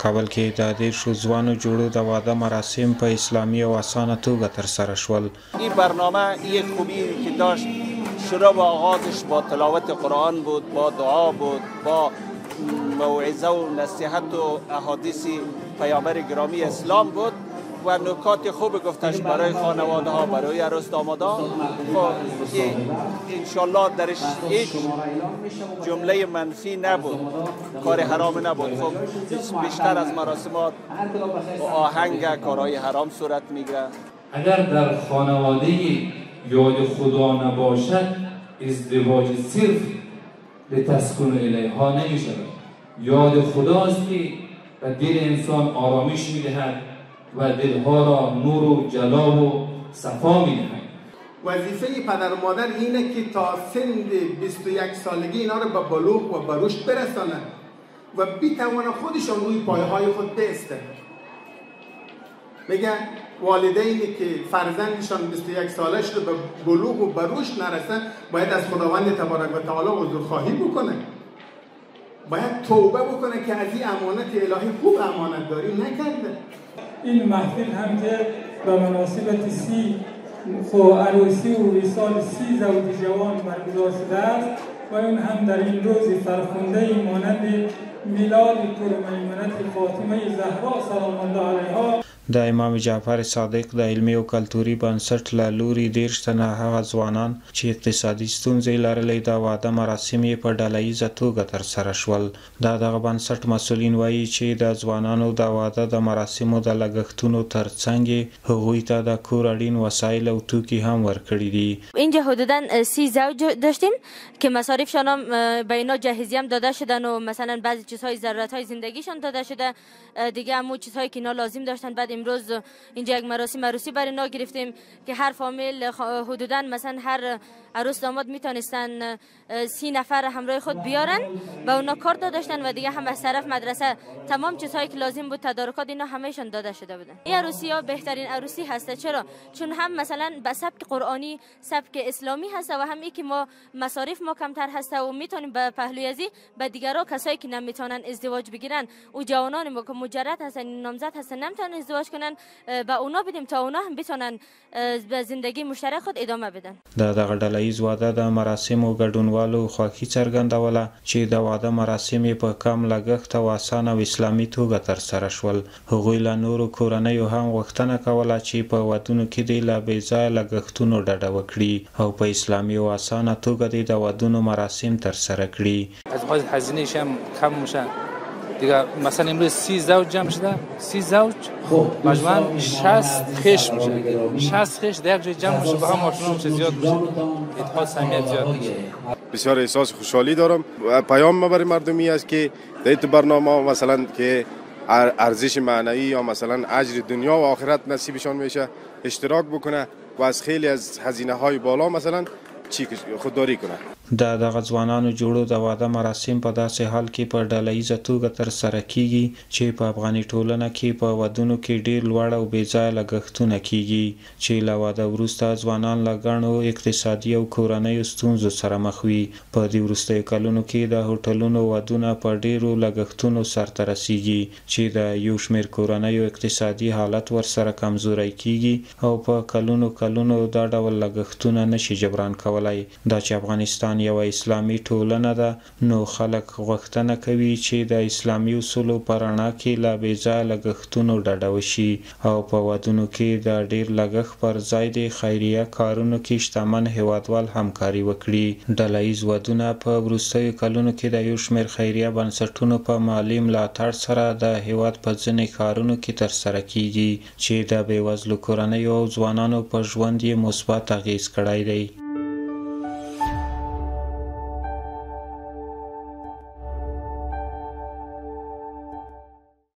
کابل کې د 10 ځوانو جوړو د واده مراسم په اسلامي او اسانه توګه ترسره شول. این برنامه یک خوبی که داشت شروع و آغازش با تلاوت قرآن بود، با دعا بود، با موعظه و نصیحت و احادیث پیامبر گرامی اسلام بود و نکات خوب گفتش برای خانواده ها، برای عروس دامادان. خب که انشالله درش هیچ جمله منفی نبود، کار حرام نبود. خب بیشتر از مراسمات و آهنگ کارهای حرام صورت میگیره. اگر در خانواده یاد خدا نباشد ازدواج صرف لتسکن الیها نمی شود. یاد خداست که به دل انسان آرامش می دهد و دلها را نور و جلا و صفا می دهد. وظیفه پدر و مادر اینه که تا سن 21 سالگی اینا رو به بلوغ و به رشد برسانند و بتوانند خودشان روی پایه‌های خود بایستند. میگن والدینی که فرزندشان 21 سالش رو به بلوغ و به رشد نرسه باید از خداوند تبارک و تعالی عذرخواهی بکنه، باید توبه بکنه که از این امانت الهی خوب امانت داری نکرده. این محفل هم که به مناسبت 30 عروسی و وصال 30 زوج جوان برگزار شده است و اون هم در این روز فرخنده مانند میلاد پرمیمنت فاطمه زهرا سلام الله علیها د امام جعفر صادق د علمي او کلتوري بنسټ له لوري 10 تنه هغه ځوانان چې اقتصادي ستونزې لرلې د واده مراسم یې په ډلهییزه توګه ترسره شول. دغه بنسټ مسؤلین وایي چې د ځوانانو د واده د مراسمو د لګښتونو ترڅنګ هغوی ته د کور اړین وسایل او توکي هم ورکړي دي. اینجا حدوداً 30 زوج داشتیم که مصارفشان هم به اینا جهیزی هم داده شدن و مثلا بعضی چیزهای ضرورت‌های زندگیشان داده شده، دیگه همون چیزهایی که اینا لازم داشتن. بعد امروز اینجا یک مراسم عروسی برای اینا گرفتیم که هر فامیل حدوداً مثلا هر عروس داماد میتونستن 30 نفر همراه خود بیارن و اونا کارت داشتن و دیگه هم از طرف مدرسه تمام چیزهایی که لازم بود تدارکات اینا همهشون داده شده بودن. این عروسی ها بهترین عروسی هسته. چرا؟ چون هم مثلا به سبک قرآنی، سبک اسلامی هست و هم ای که ما مصارف ما کمتر هست و میتونیم به پهلوی ازی به دیگرها کسایی که نمیتونن ازدواج بگیرن و جوانان ما که مجرد هستن نامزد هستن نمیتونن ازدواج کنن به اونا بدیم تا اونا هم بتونن به زندگی مشترک خود ادامه بدن. دغه ډلهییز واده د مراسمو ګډونوالو خوښي څرګندوله چې د واده مراسم په کم لګښت او اسانه او اسلامي توګه ترسره شول. هغوی له نورو کورنیو هم غوښتنه کوله چې په ودونو کې د له بې ځایه لګښتونو ډډه وکړي او په اسلامي او اسانه توګه د ودونو مراسم ترسره کړي. از لحاظ هزینه‌اش هم کم میشه. دیگه مثلا امروز 30 زوج جمع شده، 30 زوج مجموعاً 60 خش میشه. 60 خش در یک جای جمع میشه، با هم آشنا چه زیاد میشه. اتحاد صمیمیت زیاد میشه. بسیار احساس خوشحالی دارم. پیام ما برای مردمی است که در این برنامه مثلا که ارزش معنوی یا مثلا اجر دنیا و آخرت نصیبشان میشه اشتراک بکنه و از خیلی از هزینه‌های بالا مثلا خودداری کنه. دغه ځوانانو جوړو د واده مراسم په داسې حال کې په ډلهییزه توګه ترسره کیږي چې په افغاني ټولنه کې په ودونو کې ډیر لوړ او بې ځایه لګښتونه کیږي چې له واده وروسته ځوانان له ګڼو اقتصادي او کورنیو ستونزو سره مخ وي. په دې وروستیو کلونو کې د هوټلونو ودونه په ډیرو لګښتونو سرته رسیږي چې د یو شمېر کورنیو اقتصادي حالت ورسره کمزوری کیږي او په کلونو دا ډول لګښتونه نشي جبران کولای. دا چې افغانستان یو اسلامي ټولنه ده نو خلک غوښتنه کوي چې د اسلامي اصولو په رڼا کې له بې ځایه لګښتونو ډډه وشي او په ودونو کې د ډیر لګښت پر ځای د خیریه کارونو کې شتمن هیوادوال همکاري وکړي. ډلهییز ودونه په وروستیو کلونو کې د یو شمېر خیریه بنسټونو په مالي ملاتړ سره د هیواد په ځینې کارونو کې ترسره کیږي چې د بېوزلو کورنیو او ځوانانو په ژوند یې مثبت اغېز کړی دی.